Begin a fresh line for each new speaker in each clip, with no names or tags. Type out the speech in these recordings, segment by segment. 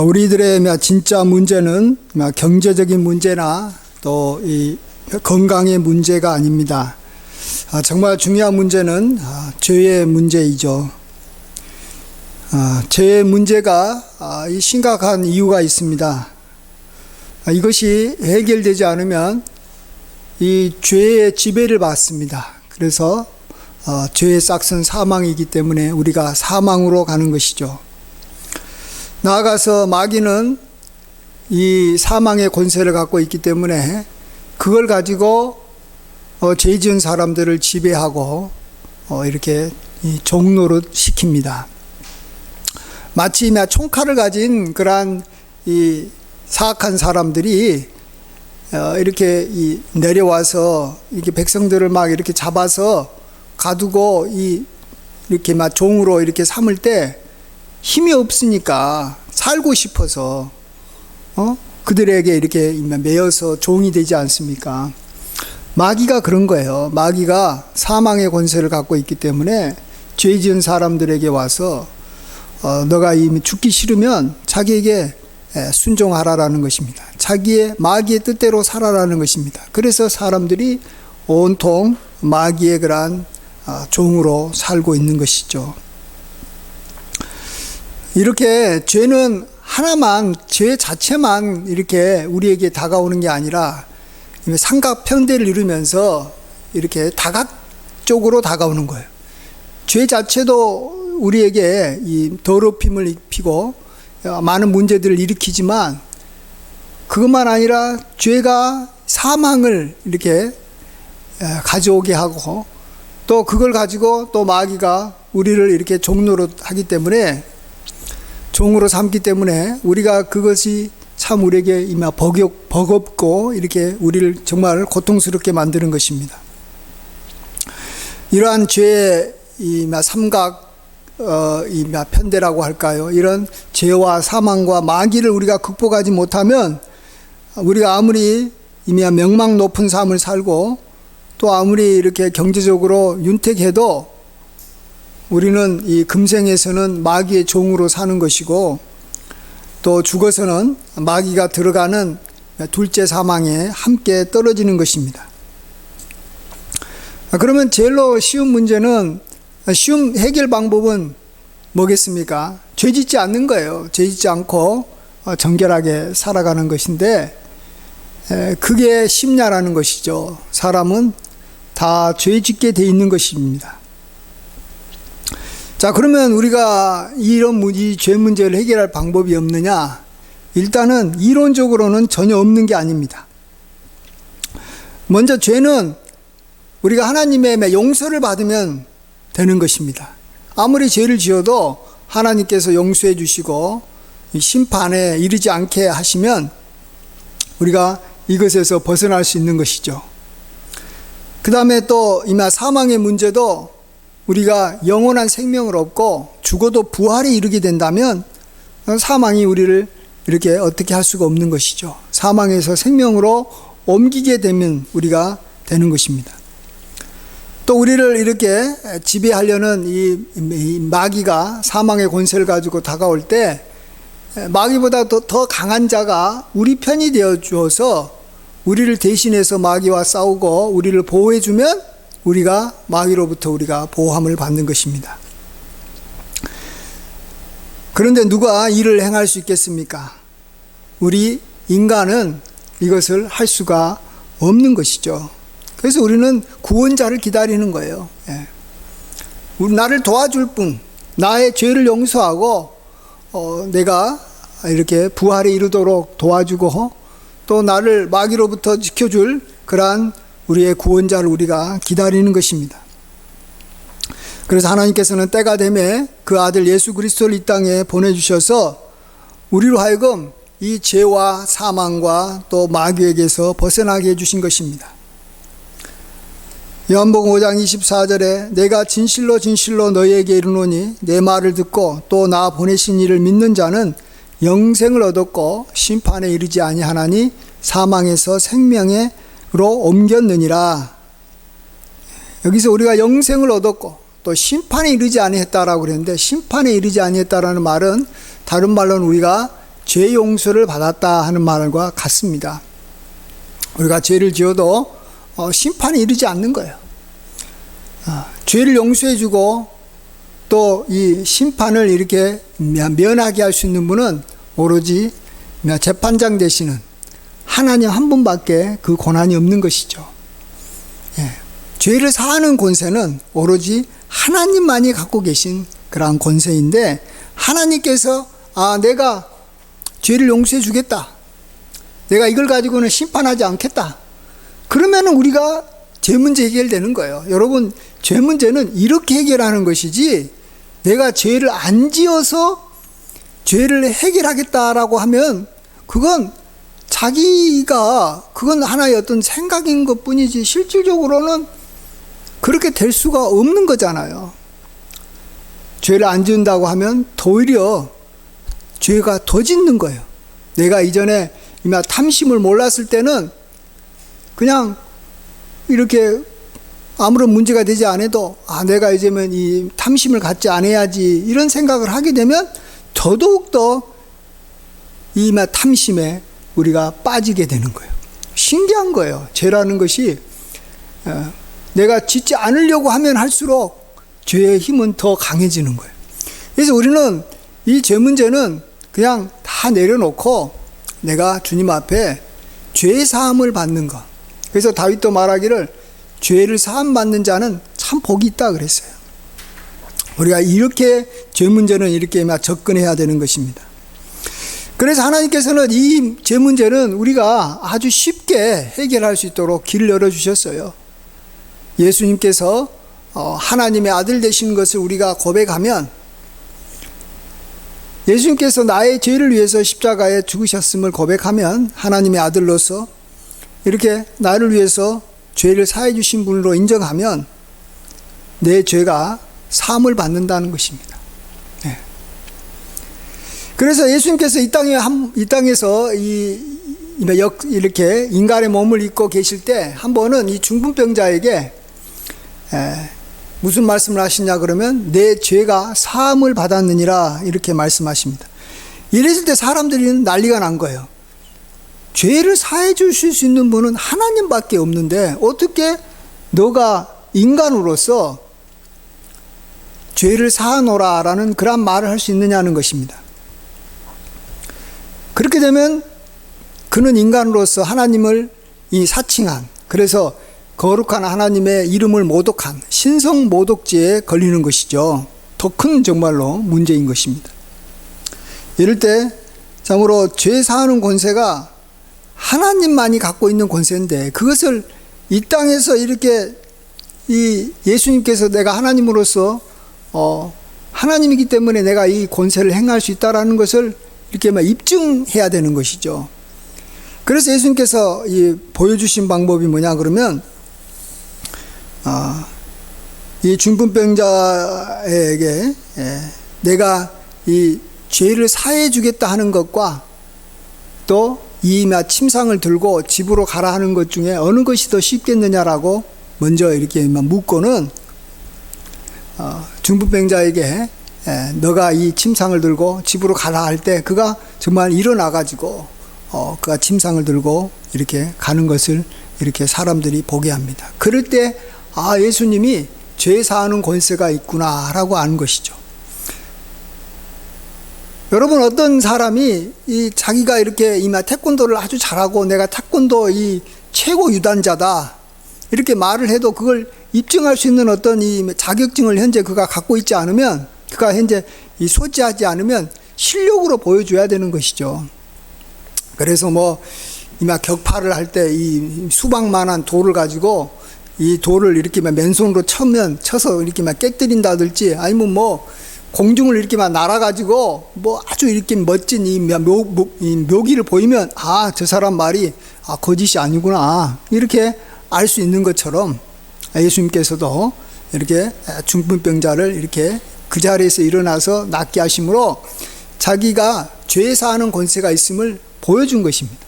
우리들의 진짜 문제는 경제적인 문제나 또 이 건강의 문제가 아닙니다. 정말 중요한 문제는 죄의 문제이죠. 죄의 문제가 심각한 이유가 있습니다. 이것이 해결되지 않으면 이 죄의 지배를 받습니다. 그래서 죄의 싹은 사망이기 때문에 우리가 사망으로 가는 것이죠. 나아가서 마귀는 이 사망의 권세를 갖고 있기 때문에 그걸 가지고 죄 지은 사람들을 지배하고 이렇게 종노릇 시킵니다. 마치 총칼을 가진 그러한 이 사악한 사람들이 이렇게 내려와서 이렇게 백성들을 막 이렇게 잡아서 가두고 이렇게 종으로 이렇게 삼을 때 힘이 없으니까 살고 싶어서 그들에게 이렇게 매여서 종이 되지 않습니까? 마귀가 그런 거예요. 마귀가 사망의 권세를 갖고 있기 때문에 죄 지은 사람들에게 와서 너가 이미 죽기 싫으면 자기에게 순종하라라는 것입니다. 마귀의 뜻대로 살아라는 것입니다. 그래서 사람들이 온통 마귀의 그러한 종으로 살고 있는 것이죠. 이렇게 죄는 하나만, 죄 자체만 이렇게 우리에게 다가오는 게 아니라 삼각편대를 이루면서 이렇게 다각적으로 다가오는 거예요. 죄 자체도 우리에게 이 더럽힘을 입히고 많은 문제들을 일으키지만 그것만 아니라 죄가 사망을 이렇게 가져오게 하고 또 그걸 가지고 또 마귀가 우리를 이렇게 종노릇 하기 때문에 종으로 삼기 때문에 우리가 그것이 참 우리에게 버겁고 이렇게 우리를 정말 고통스럽게 만드는 것입니다. 이러한 죄의 삼각 편대라고 할까요? 이런 죄와 사망과 마귀를 우리가 극복하지 못하면 우리가 아무리 명망 높은 삶을 살고 또 아무리 이렇게 경제적으로 윤택해도 우리는 이 금생에서는 마귀의 종으로 사는 것이고 또 죽어서는 마귀가 들어가는 둘째 사망에 함께 떨어지는 것입니다. 그러면 제일로 쉬운 문제는 쉬운 해결 방법은 뭐겠습니까? 죄 짓지 않는 거예요. 죄 짓지 않고 정결하게 살아가는 것인데 그게 쉽냐라는 것이죠. 사람은 다 죄 짓게 돼 있는 것입니다. 자, 그러면 우리가 이 죄 문제를 해결할 방법이 없느냐? 일단은 이론적으로는 전혀 없는 게 아닙니다. 먼저 죄는 우리가 하나님의 용서를 받으면 되는 것입니다. 아무리 죄를 지어도 하나님께서 용서해 주시고 심판에 이르지 않게 하시면 우리가 이것에서 벗어날 수 있는 것이죠. 그 다음에 또 사망의 문제도 우리가 영원한 생명을 얻고 죽어도 부활에 이르게 된다면 사망이 우리를 이렇게 어떻게 할 수가 없는 것이죠. 사망에서 생명으로 옮기게 되면 우리가 되는 것입니다. 또 우리를 이렇게 지배하려는 이 마귀가 사망의 권세를 가지고 다가올 때 마귀보다 더 강한 자가 우리 편이 되어 주어서 우리를 대신해서 마귀와 싸우고 우리를 보호해 주면 우리가 마귀로부터 우리가 보호함을 받는 것입니다. 그런데 누가 이를 행할 수 있겠습니까? 우리 인간은 이것을 할 수가 없는 것이죠. 그래서 우리는 구원자를 기다리는 거예요. 나를 도와줄 분, 나의 죄를 용서하고 내가 이렇게 부활에 이르도록 도와주고 또 나를 마귀로부터 지켜줄 그러한 우리의 구원자를 우리가 기다리는 것입니다. 그래서 하나님께서는 때가 되매 그 아들 예수 그리스도를 이 땅에 보내주셔서 우리로 하여금 이 죄와 사망과 또 마귀에게서 벗어나게 해주신 것입니다. 요한복음 5장 24절에 내가 진실로 진실로 너희에게 이르노니 내 말을 듣고 또 나 보내신 이를 믿는 자는 영생을 얻었고 심판에 이르지 아니하나니 사망에서 생명으로 옮겼느니라. 여기서 우리가 영생을 얻었고 또 심판에 이르지 아니했다라고 그랬는데, 심판에 이르지 아니했다라는 말은 다른 말로는 우리가 죄 용서를 받았다 하는 말과 같습니다. 우리가 죄를 지어도 심판이 이르지 않는 거예요. 죄를 용서해주고 또 이 심판을 이렇게 면하게 할 수 있는 분은 오로지 재판장 되시는 하나님 한 분밖에 그 권한이 없는 것이죠. 죄를 사하는 권세는 오로지 하나님만이 갖고 계신 그러한 권세인데, 하나님께서 내가 죄를 용서해 주겠다, 내가 이걸 가지고는 심판하지 않겠다, 그러면 우리가 죄 문제 해결되는 거예요. 여러분, 죄 문제는 이렇게 해결하는 것이지, 내가 죄를 안 지어서 죄를 해결하겠다라고 하면 그건 그건 하나의 어떤 생각인 것 뿐이지 실질적으로는 그렇게 될 수가 없는 거잖아요. 죄를 안 지은다고 하면 오히려 죄가 더 짓는 거예요. 내가 이전에 탐심을 몰랐을 때는 그냥 이렇게 아무런 문제가 되지 않아도 내가 이제는 이 탐심을 갖지 않아야지 이런 생각을 하게 되면 더더욱더 이 탐심에 우리가 빠지게 되는 거예요. 신기한 거예요. 죄라는 것이 내가 짓지 않으려고 하면 할수록 죄의 힘은 더 강해지는 거예요. 그래서 우리는 이 죄 문제는 그냥 다 내려놓고 내가 주님 앞에 죄 사함을 받는 것. 그래서 다윗도 말하기를 죄를 사함 받는 자는 참 복이 있다 그랬어요. 우리가 이렇게 죄 문제는 이렇게 접근해야 되는 것입니다. 그래서 하나님께서는 이 죄 문제는 우리가 아주 쉽게 해결할 수 있도록 길을 열어주셨어요. 예수님께서 하나님의 아들 되신 것을 우리가 고백하면, 예수님께서 나의 죄를 위해서 십자가에 죽으셨음을 고백하면 하나님의 아들로서 이렇게 나를 위해서 죄를 사해 주신 분으로 인정하면 내 죄가 사함을 받는다는 것입니다. 네. 그래서 예수님께서 이 땅에서 이렇게 인간의 몸을 입고 계실 때 한 번은 이 중풍병자에게 무슨 말씀을 하시냐 그러면 내 죄가 사함을 받았느니라 이렇게 말씀하십니다. 이랬을 때 사람들이 난리가 난 거예요. 죄를 사해 주실 수 있는 분은 하나님밖에 없는데 어떻게 너가 인간으로서 죄를 사하노라 라는 그런 말을 할 수 있느냐는 것입니다. 그렇게 되면 그는 인간으로서 하나님을 사칭한, 그래서 거룩한 하나님의 이름을 모독한 신성 모독죄에 걸리는 것이죠. 더 큰 정말로 문제인 것입니다. 이럴 때 참으로 죄 사하는 권세가 하나님만이 갖고 있는 권세인데, 그것을 이 땅에서 이렇게 예수님께서 내가 하나님으로서 하나님이기 때문에 내가 이 권세를 행할 수 있다라는 것을 이렇게 입증해야 되는 것이죠. 그래서 예수님께서 보여주신 방법이 뭐냐 그러면 이 중풍병자에게 내가 이 죄를 사해 주겠다 하는 것과 또 이 침상을 들고 집으로 가라 하는 것 중에 어느 것이 더 쉽겠느냐라고 먼저 이렇게 묻고는 중풍병자에게 너가 이 침상을 들고 집으로 가라 할 때 그가 정말 일어나 가지고 그가 침상을 들고 이렇게 가는 것을 이렇게 사람들이 보게 합니다. 그럴 때 예수님이 죄 사하는 권세가 있구나라고 아는 것이죠. 여러분, 어떤 사람이 자기가 이렇게 태권도를 아주 잘하고 내가 태권도 최고 유단자다 이렇게 말을 해도 그걸 입증할 수 있는 어떤 자격증을 현재 그가 갖고 있지 않으면, 그가 현재 소지하지 않으면 실력으로 보여줘야 되는 것이죠. 그래서 격파를 할 때 수박만한 돌을 가지고 이 돌을 이렇게 맨손으로 쳐서 이렇게 깨뜨린다든지, 아니면 공중을 이렇게 날아가지고 아주 이렇게 멋진 묘기를 보이면 저 사람 말이 거짓이 아니구나 이렇게 알 수 있는 것처럼 예수님께서도 이렇게 중풍병자를 이렇게 그 자리에서 일어나서 낫게 하심으로 자기가 죄 사하는 권세가 있음을 보여준 것입니다.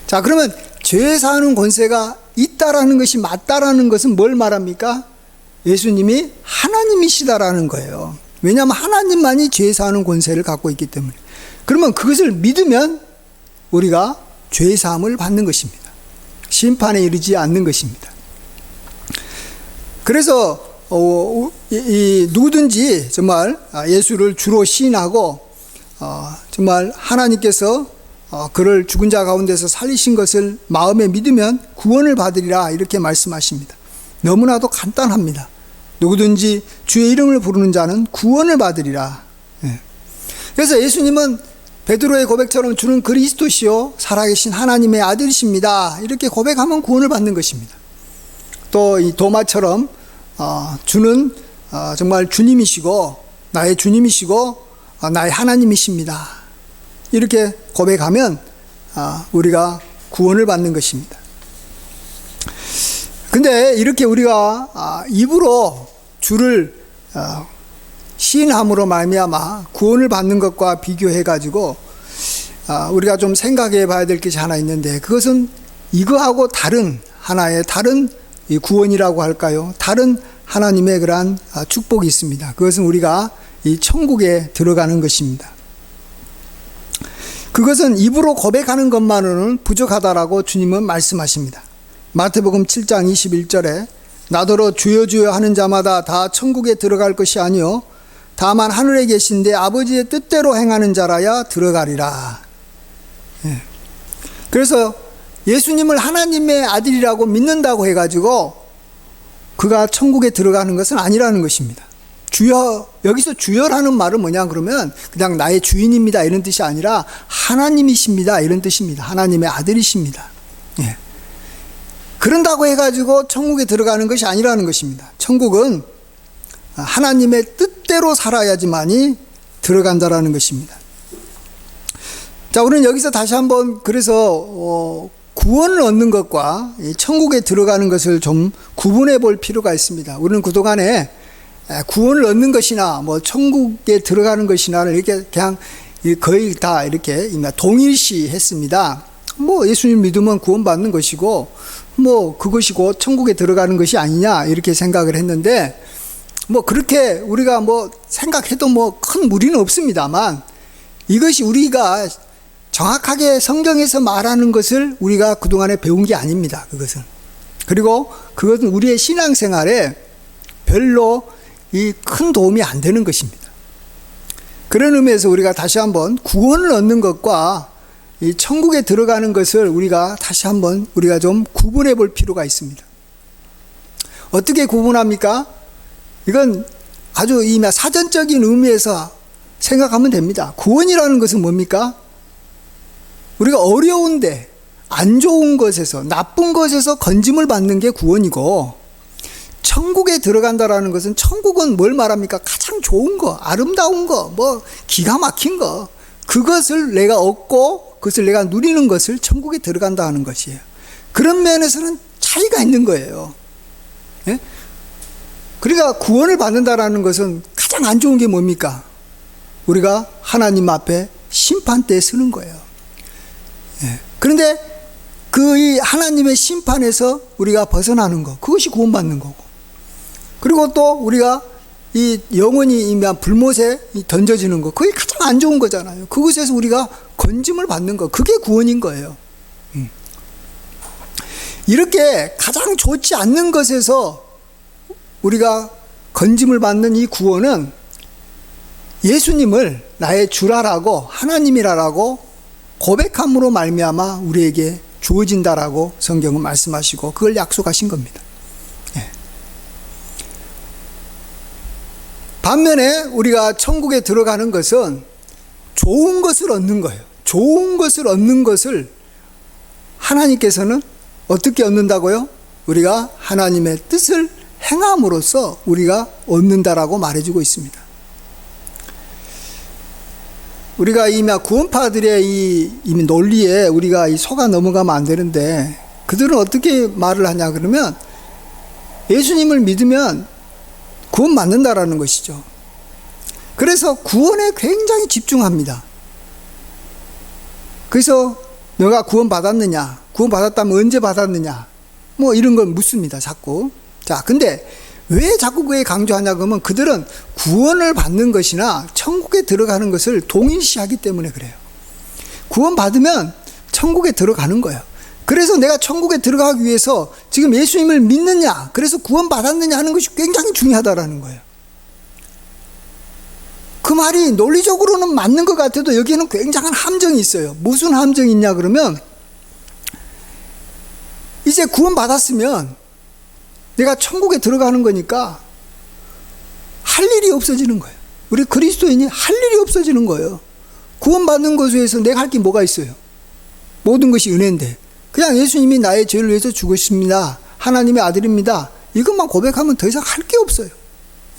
자, 그러면 죄 사하는 권세가 있다라는 것이 맞다라는 것은 뭘 말합니까? 예수님이 하나님이시다라는 거예요. 왜냐하면 하나님만이 죄 사하는 권세를 갖고 있기 때문에. 그러면 그것을 믿으면 우리가 죄 사함을 받는 것입니다. 심판에 이르지 않는 것입니다. 그래서 누구든지 정말 예수를 주로 시인하고 정말 하나님께서 그를 죽은 자 가운데서 살리신 것을 마음에 믿으면 구원을 받으리라 이렇게 말씀하십니다. 너무나도 간단합니다. 누구든지 주의 이름을 부르는 자는 구원을 받으리라. 그래서 예수님은 베드로의 고백처럼 주는 그리스도시요 살아계신 하나님의 아들이십니다. 이렇게 고백하면 구원을 받는 것입니다. 또 이 도마처럼 주는 정말 주님이시고 나의 주님이시고 나의 하나님이십니다. 이렇게 고백하면 우리가 구원을 받는 것입니다. 근데 이렇게 우리가 입으로 주를 시인함으로 말미암아 구원을 받는 것과 비교해 가지고 우리가 좀 생각해 봐야 될 것이 하나 있는데, 그것은 이거하고 다른 하나의 다른 구원이라고 할까요? 다른 하나님의 그러한 축복이 있습니다. 그것은 우리가 이 천국에 들어가는 것입니다. 그것은 입으로 고백하는 것만으로는 부족하다라고 주님은 말씀하십니다. 마태복음 7장 21절에 나더러 주여 주여 하는 자마다 다 천국에 들어갈 것이 아니요 다만 하늘에 계신 내 아버지의 뜻대로 행하는 자라야 들어가리라. 그래서 예수님을 하나님의 아들이라고 믿는다고 해가지고 그가 천국에 들어가는 것은 아니라는 것입니다. 주여, 여기서 주여라는 말은 뭐냐 그러면 그냥 나의 주인입니다 이런 뜻이 아니라 하나님이십니다 이런 뜻입니다. 하나님의 아들이십니다. 그런다고 해가지고 천국에 들어가는 것이 아니라는 것입니다. 천국은 하나님의 뜻대로 살아야지만이 들어간다라는 것입니다. 자, 우리는 여기서 다시 한번 그래서 구원을 얻는 것과 천국에 들어가는 것을 좀 구분해 볼 필요가 있습니다. 우리는 그동안에 구원을 얻는 것이나 뭐 천국에 들어가는 것이나를 이렇게 그냥 거의 다 이렇게 동일시 했습니다. 뭐 예수님 믿으면 구원받는 것이고 뭐 그것이 곧 천국에 들어가는 것이 아니냐 이렇게 생각을 했는데, 뭐 그렇게 우리가 뭐 생각해도 뭐 큰 무리는 없습니다만 이것이 우리가 정확하게 성경에서 말하는 것을 우리가 그동안에 배운 게 아닙니다. 그것은. 그리고 그것은 우리의 신앙생활에 별로 이 큰 도움이 안 되는 것입니다. 그런 의미에서 우리가 다시 한번 구원을 얻는 것과 이 천국에 들어가는 것을 우리가 다시 한번 우리가 좀 구분해 볼 필요가 있습니다. 어떻게 구분합니까? 이건 아주 이 사전적인 의미에서 생각하면 됩니다. 구원이라는 것은 뭡니까? 우리가 어려운데 안 좋은 것에서 나쁜 것에서 건짐을 받는 게 구원이고, 천국에 들어간다라는 것은 천국은 뭘 말합니까? 가장 좋은 거, 아름다운 거, 뭐 기가 막힌 거, 그것을 내가 얻고 그것을 내가 누리는 것을 천국에 들어간다 하는 것이에요. 그런 면에서는 차이가 있는 거예요. 예? 그러니까 구원을 받는다라는 것은 가장 안 좋은 게 뭡니까? 우리가 하나님 앞에 심판대에 서는 거예요. 예. 그런데 그 이 하나님의 심판에서 우리가 벗어나는 거, 그것이 구원받는 거고, 그리고 또 우리가 이 영혼이 불못에 던져지는 거, 그게 가장 안 좋은 거잖아요. 그것에서 우리가 건짐을 받는 거, 그게 구원인 거예요. 이렇게 가장 좋지 않는 것에서 우리가 건짐을 받는 이 구원은 예수님을 나의 주라라고 하나님이라고 고백함으로 말미암아 우리에게 주어진다라고 성경은 말씀하시고 그걸 약속하신 겁니다. 예. 반면에 우리가 천국에 들어가는 것은 좋은 것을 얻는 거예요. 좋은 것을 얻는 것을 하나님께서는 어떻게 얻는다고요? 우리가 하나님의 뜻을 행함으로써 우리가 얻는다라고 말해주고 있습니다. 우리가 이 구원파들의 이 논리에 우리가 속아 넘어가면 안 되는데, 그들은 어떻게 말을 하냐 그러면 예수님을 믿으면 구원 받는다라는 것이죠. 그래서 구원에 굉장히 집중합니다. 그래서 너가 구원 받았느냐, 구원 받았다면 언제 받았느냐, 뭐 이런 걸 묻습니다, 자꾸. 자, 근데 왜 자꾸 그에 강조하냐 그러면 그들은 구원을 받는 것이나 천국에 들어가는 것을 동일시하기 때문에 그래요. 구원받으면 천국에 들어가는 거예요. 그래서 내가 천국에 들어가기 위해서 지금 예수님을 믿느냐, 그래서 구원받았느냐 하는 것이 굉장히 중요하다라는 거예요. 그 말이 논리적으로는 맞는 것 같아도 여기에는 굉장한 함정이 있어요. 무슨 함정이 있냐 그러면, 이제 구원받았으면 내가 천국에 들어가는 거니까 할 일이 없어지는 거예요. 우리 그리스도인이 할 일이 없어지는 거예요. 구원받는 것에 대해서 내가 할 게 뭐가 있어요? 모든 것이 은혜인데 그냥 예수님이 나의 죄를 위해서 죽으십니다, 하나님의 아들입니다, 이것만 고백하면 더 이상 할 게 없어요.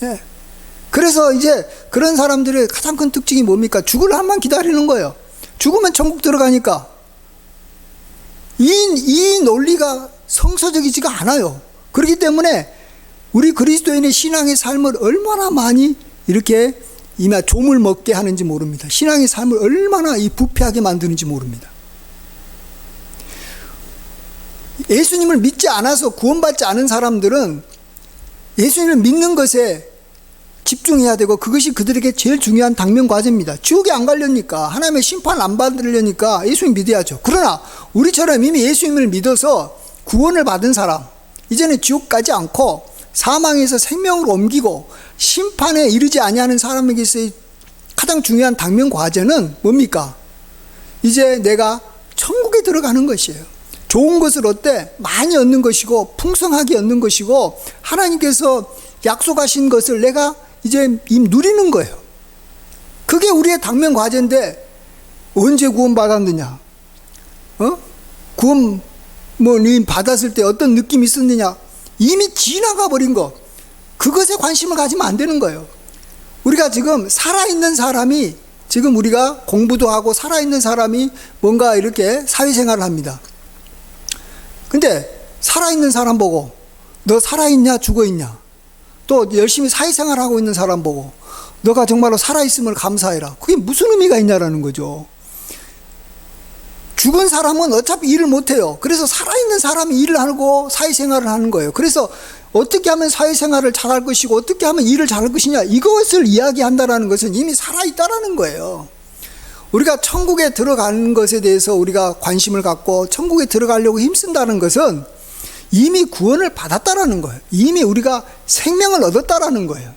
예. 그래서 이제 그런 사람들의 가장 큰 특징이 뭡니까? 죽을 한만 기다리는 거예요. 죽으면 천국 들어가니까. 이 논리가 성서적이지가 않아요. 그렇기 때문에 우리 그리스도인의 신앙의 삶을 얼마나 많이 이렇게 조물 먹게 하는지 모릅니다. 신앙의 삶을 얼마나 부패하게 만드는지 모릅니다. 예수님을 믿지 않아서 구원받지 않은 사람들은 예수님을 믿는 것에 집중해야 되고 그것이 그들에게 제일 중요한 당면 과제입니다. 지옥에 안 가려니까, 하나님의 심판 안 받으려니까 예수님 믿어야죠. 그러나 우리처럼 이미 예수님을 믿어서 구원을 받은 사람, 이제는 지옥 가지 않고 사망에서 생명으로 옮기고 심판에 이르지 아니하는 사람에게서의 가장 중요한 당면 과제는 뭡니까? 이제 내가 천국에 들어가는 것이에요. 좋은 것을 어때? 많이 얻는 것이고 풍성하게 얻는 것이고 하나님께서 약속하신 것을 내가 이제 누리는 거예요. 그게 우리의 당면 과제인데 언제 구원받았느냐? 구원 받았을 때 어떤 느낌이 있었느냐? 이미 지나가 버린 것, 그것에 관심을 가지면 안 되는 거예요. 우리가 지금 살아있는 사람이, 지금 우리가 공부도 하고 살아있는 사람이 뭔가 이렇게 사회생활을 합니다. 근데 살아있는 사람 보고 너 살아있냐 죽어있냐, 또 열심히 사회생활을 하고 있는 사람 보고 너가 정말로 살아있음을 감사해라, 그게 무슨 의미가 있냐라는 거죠. 죽은 사람은 어차피 일을 못해요. 그래서 살아있는 사람이 일을 하고 사회생활을 하는 거예요. 그래서 어떻게 하면 사회생활을 잘할 것이고 어떻게 하면 일을 잘할 것이냐, 이것을 이야기한다는 것은 이미 살아있다라는 거예요. 우리가 천국에 들어가는 것에 대해서 우리가 관심을 갖고 천국에 들어가려고 힘쓴다는 것은 이미 구원을 받았다라는 거예요. 이미 우리가 생명을 얻었다라는 거예요.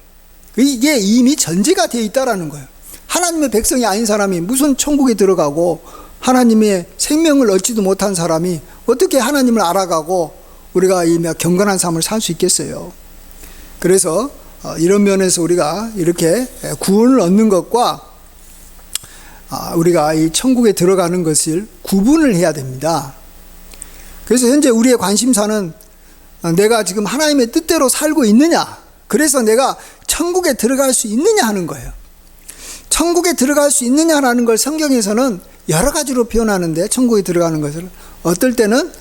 이게 이미 전제가 되어 있다라는 거예요. 하나님의 백성이 아닌 사람이 무슨 천국에 들어가고 하나님의 생명을 얻지도 못한 사람이 어떻게 하나님을 알아가고 우리가 이 경건한 삶을 살 수 있겠어요. 그래서 이런 면에서 우리가 이렇게 구원을 얻는 것과 우리가 이 천국에 들어가는 것을 구분을 해야 됩니다. 그래서 현재 우리의 관심사는 내가 지금 하나님의 뜻대로 살고 있느냐, 그래서 내가 천국에 들어갈 수 있느냐 하는 거예요. 천국에 들어갈 수 있느냐라는 걸 성경에서는 여러 가지로 표현하는데, 천국에 들어가는 것을 어떨 때는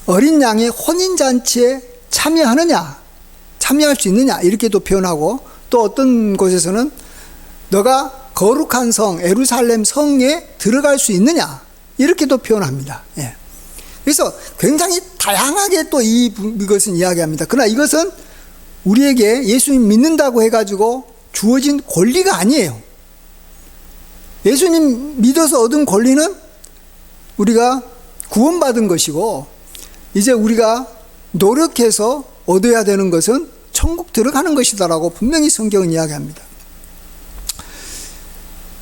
어린 양의 혼인잔치에 참여할 수 있느냐 이렇게도 표현하고, 또 어떤 곳에서는 너가 거룩한 성 예루살렘 성에 들어갈 수 있느냐 이렇게도 표현합니다. 예. 그래서 굉장히 다양하게 또 이것은 이야기합니다. 그러나 이것은 우리에게 예수님 믿는다고 해가지고 주어진 권리가 아니에요. 예수님 믿어서 얻은 권리는 우리가 구원받은 것이고, 이제 우리가 노력해서 얻어야 되는 것은 천국 들어가는 것이다라고 분명히 성경은 이야기합니다.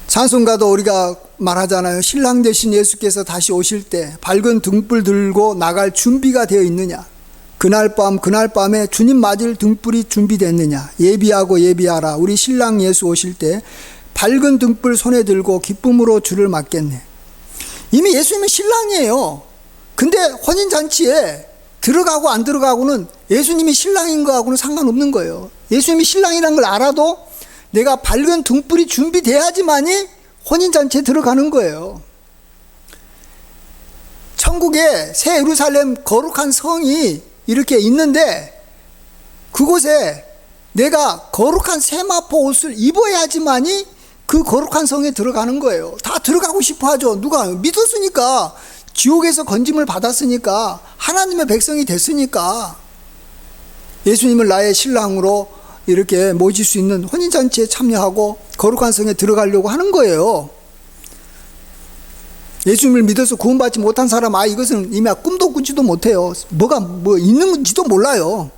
찬송가도 우리가 말하잖아요. 신랑 되신 예수께서 다시 오실 때 밝은 등불 들고 나갈 준비가 되어 있느냐, 그날 밤에 주님 맞을 등불이 준비됐느냐, 예비하라, 우리 신랑 예수 오실 때 밝은 등불 손에 들고 기쁨으로 주를 맞겠네. 이미 예수님은 신랑이에요. 근데 혼인잔치에 들어가고 안 들어가고는 예수님이 신랑인 거하고는 상관없는 거예요. 예수님이 신랑이라는 걸 알아도 내가 밝은 등불이 준비돼야지만이 혼인잔치에 들어가는 거예요. 천국에 새 예루살렘 거룩한 성이 이렇게 있는데, 그곳에 내가 거룩한 세마포 옷을 입어야지만이 그 거룩한 성에 들어가는 거예요. 다 들어가고 싶어 하죠. 누가? 믿었으니까, 지옥에서 건짐을 받았으니까, 하나님의 백성이 됐으니까. 예수님을 나의 신랑으로 이렇게 모실 수 있는 혼인잔치에 참여하고 거룩한 성에 들어가려고 하는 거예요. 예수님을 믿어서 구원받지 못한 사람, 이것은 이미 꿈도 꾸지도 못해요. 뭐가 있는지도 몰라요.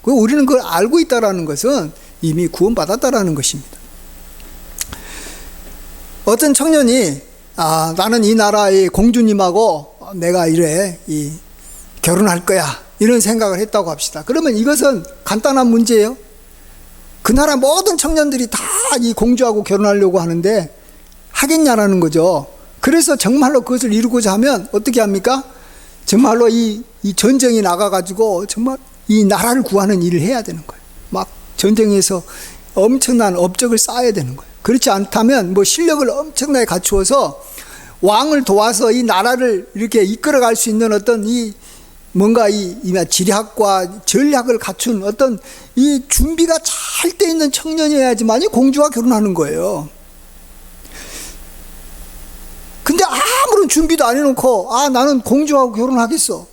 우리는 그걸 알고 있다라는 것은 이미 구원받았다라는 것입니다. 어떤 청년이 나는 이 나라의 공주님하고 내가 결혼할 거야, 이런 생각을 했다고 합시다. 그러면 이것은 간단한 문제예요. 그 나라 모든 청년들이 다 이 공주하고 결혼하려고 하는데 하겠냐라는 거죠. 그래서 정말로 그것을 이루고자 하면 어떻게 합니까? 정말로 이 전쟁이 나가가지고 정말 이 나라를 구하는 일을 해야 되는 거예요. 막 전쟁에서 엄청난 업적을 쌓아야 되는 거예요. 그렇지 않다면 실력을 엄청나게 갖추어서 왕을 도와서 이 나라를 이렇게 이끌어갈 수 있는 어떤 뭔가 지략과 전략을 갖춘 어떤 이 준비가 잘 돼 있는 청년이어야지만이 공주와 결혼하는 거예요. 근데 아무런 준비도 안 해놓고 나는 공주하고 결혼하겠어.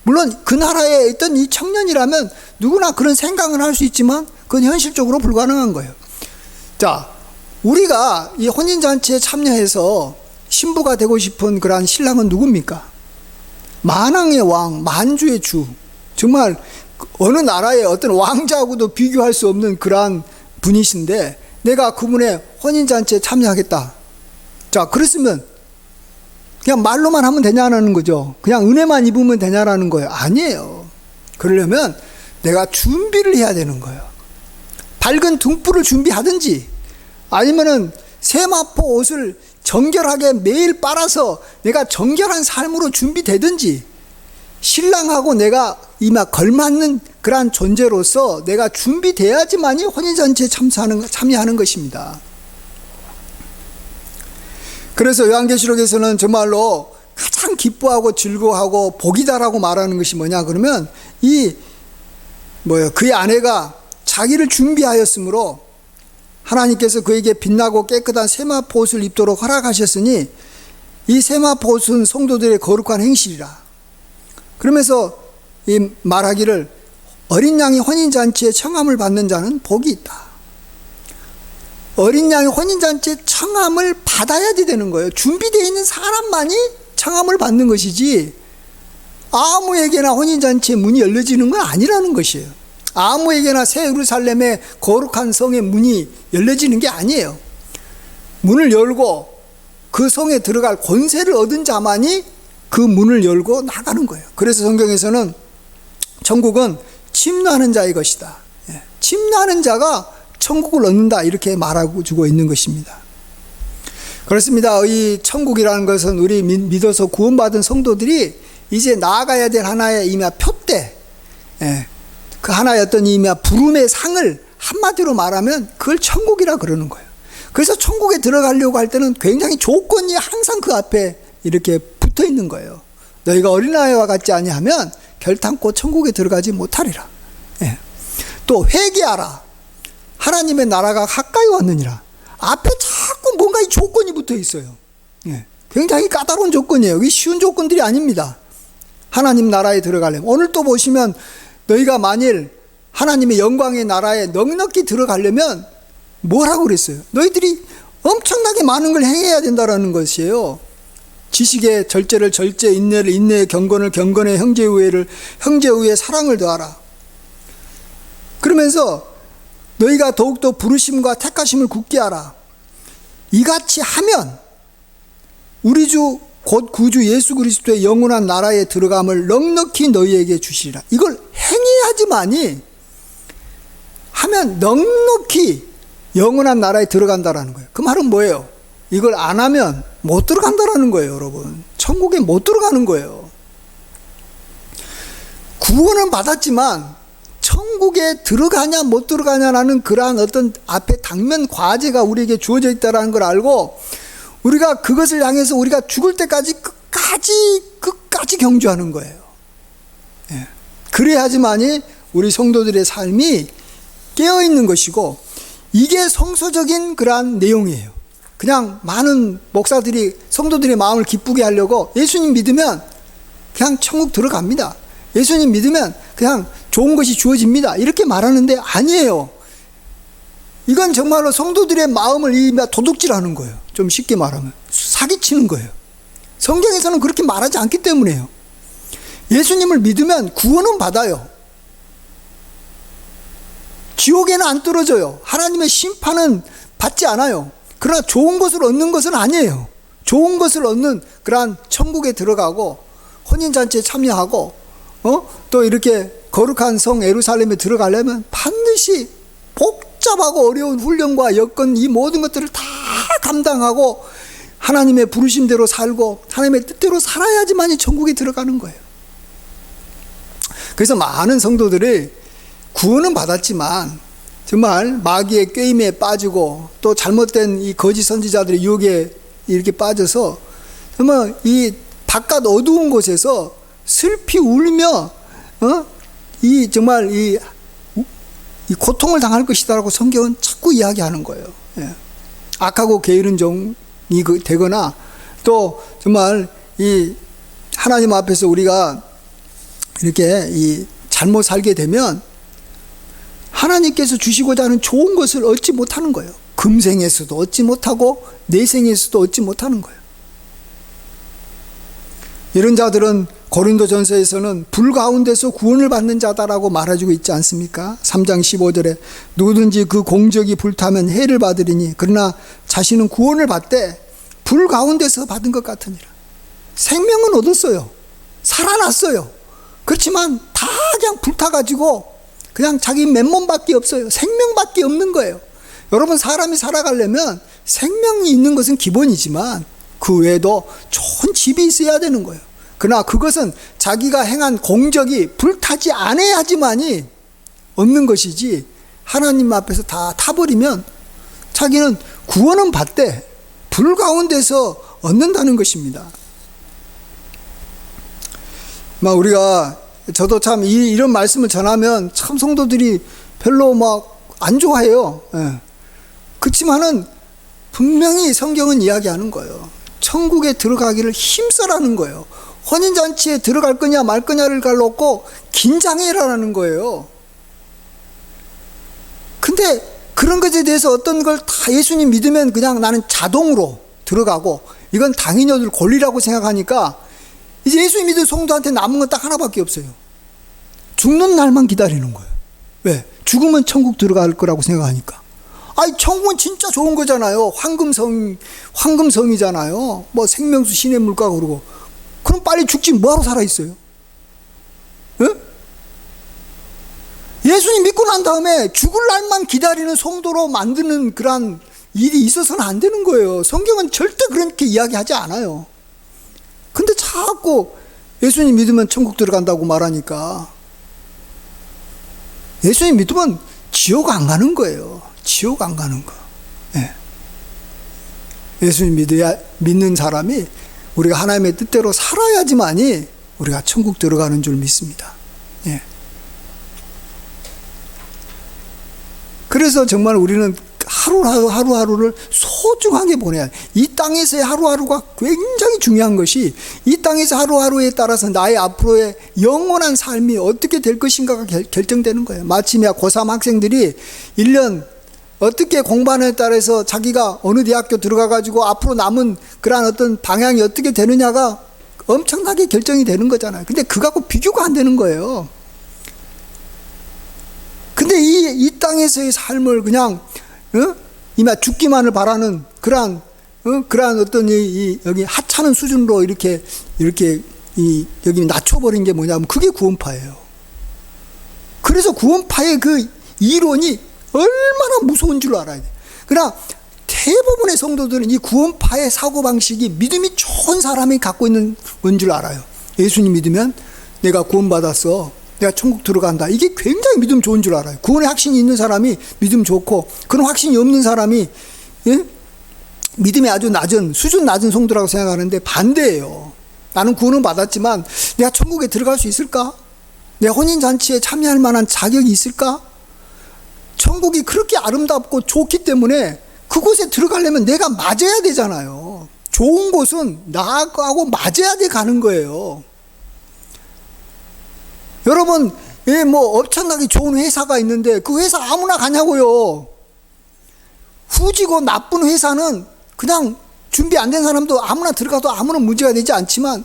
물론 그 나라에 있던 이 청년이라면 누구나 그런 생각을 할 수 있지만 그건 현실적으로 불가능한 거예요. 자, 우리가 이 혼인잔치에 참여해서 신부가 되고 싶은 그러한 신랑은 누굽니까? 만왕의 왕, 만주의 주, 정말 어느 나라의 어떤 왕자하고도 비교할 수 없는 그러한 분이신데 내가 그분의 혼인잔치에 참여하겠다. 자, 그랬으면 그냥 말로만 하면 되냐는 거죠. 그냥 은혜만 입으면 되냐라는 거예요. 아니에요. 그러려면 내가 준비를 해야 되는 거예요. 밝은 등불을 준비하든지 아니면은 세마포 옷을 정결하게 매일 빨아서 내가 정결한 삶으로 준비되든지 신랑하고 내가 걸맞는 그러한 존재로서 내가 준비돼야지만이 혼인잔치에 참여하는 것입니다. 그래서 요한계시록에서는 정말로 가장 기뻐하고 즐거워하고 복이다라고 말하는 것이 뭐냐 그러면 그의 아내가 자기를 준비하였으므로 하나님께서 그에게 빛나고 깨끗한 세마포 옷을 입도록 허락하셨으니 이 세마포 옷은 성도들의 거룩한 행실이라. 그러면서 말하기를 어린 양이 혼인잔치에 청함을 받는 자는 복이 있다. 어린 양이 혼인잔치에 청함을 받아야 되는 거예요. 준비되어 있는 사람만이 청함을 받는 것이지 아무에게나 혼인잔치의 문이 열려지는 건 아니라는 것이에요. 아무에게나 새 예루살렘의 거룩한 성의 문이 열려지는 게 아니에요. 문을 열고 그 성에 들어갈 권세를 얻은 자만이 그 문을 열고 나가는 거예요. 그래서 성경에서는 천국은 침노하는 자의 것이다. 침노하는 자가 천국을 얻는다 이렇게 말하고 주고 있는 것입니다. 그렇습니다. 이 천국이라는 것은 우리 믿어서 구원받은 성도들이 이제 나아가야 될 하나의 표대, 그 하나의 어떤 부름의 상을 한마디로 말하면 그걸 천국이라 그러는 거예요. 그래서 천국에 들어가려고 할 때는 굉장히 조건이 항상 그 앞에 이렇게 붙어 있는 거예요. 너희가 어린아이와 같지 아니하면 결탄코 천국에 들어가지 못하리라. 또 회개하라. 하나님의 나라가 가까이 왔느니라. 앞에 자꾸 뭔가 이 조건이 붙어 있어요. 굉장히 까다로운 조건이에요. 이게 쉬운 조건들이 아닙니다. 하나님 나라에 들어가려면. 오늘 또 보시면 너희가 만일 하나님의 영광의 나라에 넉넉히 들어가려면 뭐라고 그랬어요? 너희들이 엄청나게 많은 걸 행해야 된다는 것이에요. 지식의 절제를 절제, 인내를 인내의 경건을 경건의 형제 우애를 형제 우애의 사랑을 더하라. 그러면서 너희가 더욱더 부르심과 택하심을 굳게 하라. 이같이 하면 우리 주 곧 구주 예수 그리스도의 영원한 나라에 들어감을 넉넉히 너희에게 주시리라. 이걸 행해야지만이 하면 넉넉히 영원한 나라에 들어간다라는 거예요. 그 말은 뭐예요? 이걸 안 하면 못 들어간다라는 거예요, 여러분. 천국에 못 들어가는 거예요. 구원은 받았지만 천국에 들어가냐 못 들어가냐라는 그러한 어떤 앞에 당면 과제가 우리에게 주어져 있다는 걸 알고 우리가 그것을 향해서 우리가 죽을 때까지 끝까지 경주하는 거예요. 그래야지만이 우리 성도들의 삶이 깨어있는 것이고 이게 성서적인 그러한 내용이에요. 그냥 많은 목사들이 성도들의 마음을 기쁘게 하려고 예수님 믿으면 그냥 천국 들어갑니다. 예수님 믿으면 그냥 좋은 것이 주어집니다. 이렇게 말하는데 아니에요. 이건 정말로 성도들의 마음을 도둑질하는 거예요. 좀 쉽게 말하면 사기치는 거예요. 성경에서는 그렇게 말하지 않기 때문에요. 예수님을 믿으면 구원은 받아요. 지옥에는 안 떨어져요. 하나님의 심판은 받지 않아요. 그러나 좋은 것을 얻는 것은 아니에요. 좋은 것을 얻는 그러한 천국에 들어가고 혼인잔치에 참여하고 또 이렇게 거룩한 성 예루살렘에 들어가려면 반드시 복잡하고 어려운 훈련과 여건 이 모든 것들을 다 감당하고 하나님의 부르심대로 살고 하나님의 뜻대로 살아야지만이 천국에 들어가는 거예요. 그래서 많은 성도들이 구원은 받았지만 정말 마귀의 꾀임에 빠지고 또 잘못된 이 거짓 선지자들의 유혹에 이렇게 빠져서 정말 이 바깥 어두운 곳에서 슬피 울며 이 정말 이 고통을 당할 것이다라고 성경은 자꾸 이야기하는 거예요. 예. 악하고 게으른 종이 되거나 또 정말 이 하나님 앞에서 우리가 이렇게 이 잘못 살게 되면 하나님께서 주시고자 하는 좋은 것을 얻지 못하는 거예요. 금생에서도 얻지 못하고 내생에서도 얻지 못하는 거예요. 이런 자들은 고린도전서에서는 불 가운데서 구원을 받는 자다라고 말해주고 있지 않습니까? 3장 15절에 누구든지 그 공적이 불타면 해를 받으리니 그러나 자신은 구원을 받되 불 가운데서 받은 것 같으니라. 생명은 얻었어요. 살아났어요. 그렇지만 다 그냥 불타가지고 그냥 자기 맨몸밖에 없어요. 생명밖에 없는 거예요. 여러분, 사람이 살아가려면 생명이 있는 것은 기본이지만 그 외에도 좋은 집이 있어야 되는 거예요. 그러나 그것은 자기가 행한 공적이 불타지 않아야지만이 얻는 것이지 하나님 앞에서 다 타버리면 자기는 구원은 받되 불 가운데서 얻는다는 것입니다. 우리가 저도 참 이런 말씀을 전하면 참 성도들이 별로 안 좋아해요. 예. 그렇지만은 분명히 성경은 이야기하는 거예요. 천국에 들어가기를 힘써라는 거예요. 혼인잔치에 들어갈 거냐 말 거냐를 놓고 긴장해라는 거예요. 근데 그런 것에 대해서 어떤 걸 다 예수님 믿으면 그냥 나는 자동으로 들어가고 이건 당연히 얻을 권리라고 생각하니까 이제 예수님 믿은 성도한테 남은 건 딱 하나밖에 없어요. 죽는 날만 기다리는 거예요. 왜? 죽으면 천국 들어갈 거라고 생각하니까. 아니, 천국은 진짜 좋은 거잖아요. 황금성이잖아요. 생명수 신의 물가 그러고. 그럼 빨리 죽지 뭐하러 살아있어요? 예? 예수님 믿고 난 다음에 죽을 날만 기다리는 성도로 만드는 그런 일이 있어서는 안 되는 거예요. 성경은 절대 그렇게 이야기하지 않아요. 근데 자꾸 예수님 믿으면 천국 들어간다고 말하니까 예수님 믿으면 지옥 안 가는 거예요. 지옥 안 가는 거. 예. 예수님 믿는 사람이 우리가 하나님의 뜻대로 살아야지만이 우리가 천국 들어가는 줄 믿습니다. 예. 그래서 정말 우리는 하루하루를 소중하게 보내야 돼. 이 땅에서의 하루하루가 굉장히 중요한 것이 이 땅에서 하루하루에 따라서 나의 앞으로의 영원한 삶이 어떻게 될 것인가가 결정되는 거예요. 마침내 고3 학생들이 1년 어떻게 공부하느냐에 따라서 자기가 어느 대학교 들어가가지고 앞으로 남은 그러한 어떤 방향이 어떻게 되느냐가 엄청나게 결정이 되는 거잖아요. 근데 그거하고 비교가 안 되는 거예요. 근데 이 땅에서의 삶을 그냥 이마 죽기만을 바라는 그러한 어떤 여기 하찮은 수준으로 이렇게 여기 낮춰버린 게 뭐냐면 그게 구원파예요. 그래서 구원파의 그 이론이 얼마나 무서운 줄 알아야 돼. 그러나 대부분의 성도들은 이 구원파의 사고방식이 믿음이 좋은 사람이 갖고 있는 건 줄 알아요. 예수님 믿으면 내가 구원받았어, 내가 천국 들어간다. 이게 굉장히 믿음 좋은 줄 알아요. 구원의 확신이 있는 사람이 믿음 좋고 그런 확신이 없는 사람이 믿음이 아주 수준 낮은 성도라고 생각하는데 반대예요. 나는 구원은 받았지만 내가 천국에 들어갈 수 있을까? 내가 혼인잔치에 참여할 만한 자격이 있을까? 천국이 그렇게 아름답고 좋기 때문에 그곳에 들어가려면 내가 맞아야 되잖아요. 좋은 곳은 나하고 맞아야 돼 가는 거예요. 여러분, 예, 뭐 엄청나게 좋은 회사가 있는데 그 회사 아무나 가냐고요. 후지고 나쁜 회사는 그냥 준비 안 된 사람도 아무나 들어가도 아무런 문제가 되지 않지만,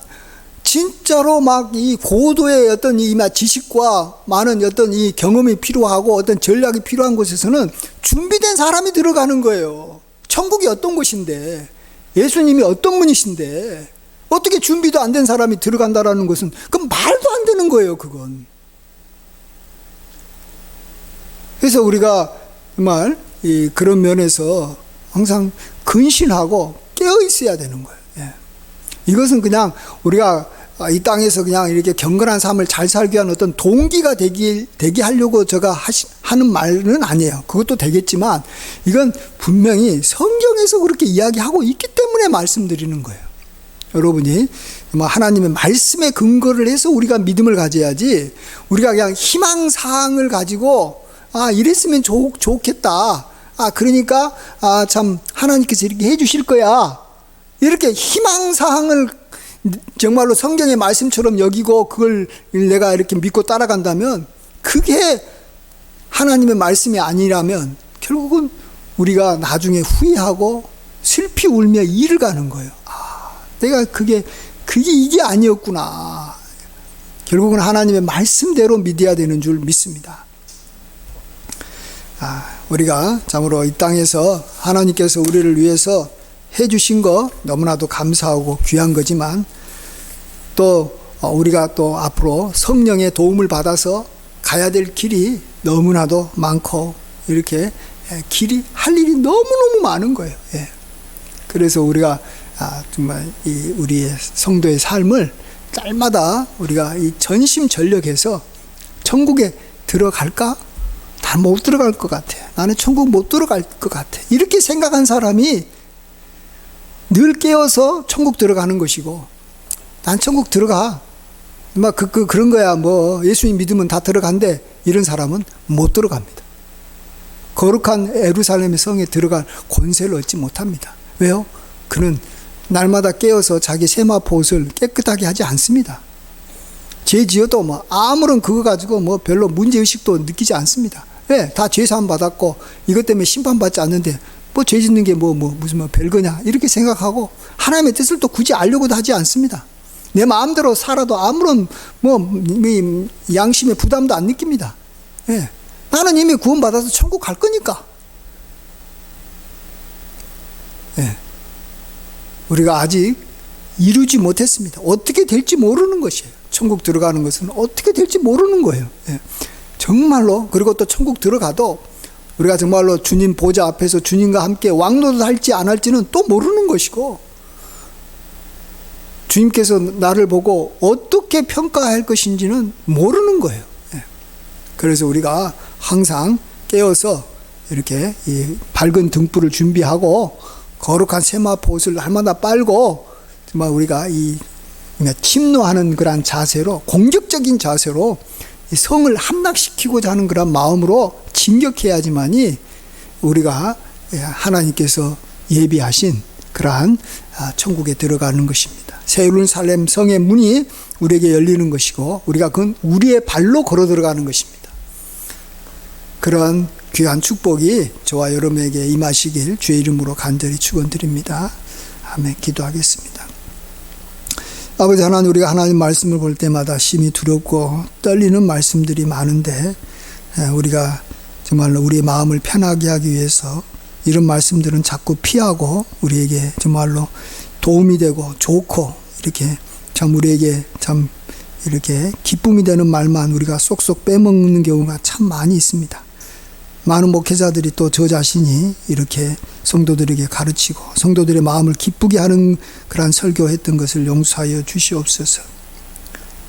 진짜로 막 이 고도의 어떤 이 지식과 많은 어떤 이 경험이 필요하고 어떤 전략이 필요한 곳에서는 준비된 사람이 들어가는 거예요. 천국이 어떤 곳인데, 예수님이 어떤 분이신데 어떻게 준비도 안 된 사람이 들어간다라는 것은 그건 말도 안 되는 거예요, 그건. 그래서 우리가 정말 그런 면에서 항상 근신하고 깨어 있어야 되는 거예요. 예. 이것은 그냥 우리가 이 땅에서 그냥 이렇게 경건한 삶을 잘 살기 위한 어떤 동기가 되게 하려고 제가 하는 말은 아니에요. 그것도 되겠지만 이건 분명히 성경에서 그렇게 이야기하고 있기 때문에 말씀드리는 거예요. 여러분이 하나님의 말씀에 근거를 해서 우리가 믿음을 가져야지, 우리가 그냥 희망사항을 가지고 이랬으면 좋겠다. 그러니까 참 하나님께서 이렇게 해주실 거야. 이렇게 희망사항을 정말로 성경의 말씀처럼 여기고 그걸 내가 이렇게 믿고 따라간다면, 그게 하나님의 말씀이 아니라면 결국은 우리가 나중에 후회하고 슬피 울며 이를 가는 거예요. 내가 그게 이게 아니었구나. 결국은 하나님의 말씀대로 믿어야 되는 줄 믿습니다. 우리가 참으로 이 땅에서 하나님께서 우리를 위해서 해주신 거 너무나도 감사하고 귀한 거지만, 또 우리가 또 앞으로 성령의 도움을 받아서 가야 될 길이 너무나도 많고, 이렇게 길이 할 일이 너무너무 많은 거예요. 예. 그래서 우리가 정말 우리의 성도의 삶을 날마다 우리가 이 전심전력해서 천국에 들어갈까? 난 못 들어갈 것 같아. 나는 천국 못 들어갈 것 같아. 이렇게 생각한 사람이 늘 깨어서 천국 들어가는 것이고, 난 천국 들어가. 그런 거야. 예수님 믿으면 다 들어간대. 이런 사람은 못 들어갑니다. 거룩한 예루살렘의 성에 들어갈 권세를 얻지 못합니다. 왜요? 그는 날마다 깨어서 자기 세마포 옷을 깨끗하게 하지 않습니다. 죄 지어도 아무런 그거 가지고 별로 문제의식도 느끼지 않습니다. 왜? 다 죄사함 받았고 이것 때문에 심판받지 않는데 죄 짓는 게 무슨 별거냐 이렇게 생각하고 하나님의 뜻을 또 굳이 알려고도 하지 않습니다. 내 마음대로 살아도 아무런 양심의 부담도 안 느낍니다. 예. 나는 이미 구원받아서 천국 갈 거니까. 예. 우리가 아직 이루지 못했습니다. 어떻게 될지 모르는 것이에요. 천국 들어가는 것은 어떻게 될지 모르는 거예요. 예. 정말로. 그리고 또 천국 들어가도 우리가 정말로 주님 보좌 앞에서 주님과 함께 왕노릇 할지 안 할지는 또 모르는 것이고, 주님께서 나를 보고 어떻게 평가할 것인지는 모르는 거예요. 예. 그래서 우리가 항상 깨어서 이렇게 이 밝은 등불을 준비하고 거룩한 세마포 옷을 날마다 빨고, 정말 우리가 이 침노하는 그런 자세로, 공격적인 자세로 이 성을 함락시키고자 하는 그런 마음으로 진격해야지만이 우리가 하나님께서 예비하신 그러한 천국에 들어가는 것입니다. 새 예루살렘 성의 문이 우리에게 열리는 것이고, 우리가 그건 우리의 발로 걸어 들어가는 것입니다. 그런 귀한 축복이 저와 여러분에게 임하시길 주의 이름으로 간절히 축원드립니다. 아멘. 기도하겠습니다. 아버지 하나님, 우리가 하나님 말씀을 볼 때마다 심히 두렵고 떨리는 말씀들이 많은데, 우리가 정말로 우리의 마음을 편하게 하기 위해서 이런 말씀들은 자꾸 피하고, 우리에게 정말로 도움이 되고 좋고 이렇게 참 우리에게 참 이렇게 기쁨이 되는 말만 우리가 쏙쏙 빼먹는 경우가 참 많이 있습니다. 많은 목회자들이 또 저 자신이 이렇게 성도들에게 가르치고 성도들의 마음을 기쁘게 하는 그러한 설교했던 것을 용서하여 주시옵소서.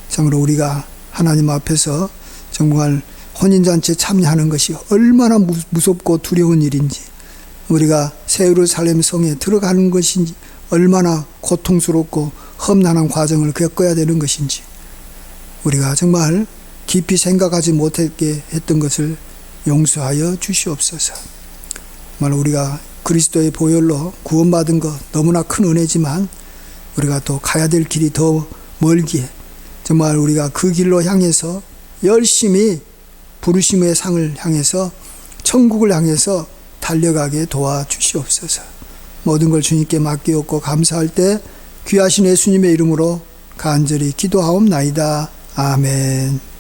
참으로 우리가 하나님 앞에서 정말 혼인잔치에 참여하는 것이 얼마나 무섭고 두려운 일인지, 우리가 새 예루살렘 성에 들어가는 것인지 얼마나 고통스럽고 험난한 과정을 겪어야 되는 것인지, 우리가 정말 깊이 생각하지 못하게 했던 것을 용서하여 주시옵소서. 정말 우리가 그리스도의 보혈로 구원받은 것 너무나 큰 은혜지만, 우리가 또 가야 될 길이 더 멀기에 정말 우리가 그 길로 향해서 열심히 부르심의 상을 향해서 천국을 향해서 달려가게 도와주시옵소서. 모든 걸 주님께 맡기옵고 감사할 때 귀하신 예수님의 이름으로 간절히 기도하옵나이다. 아멘.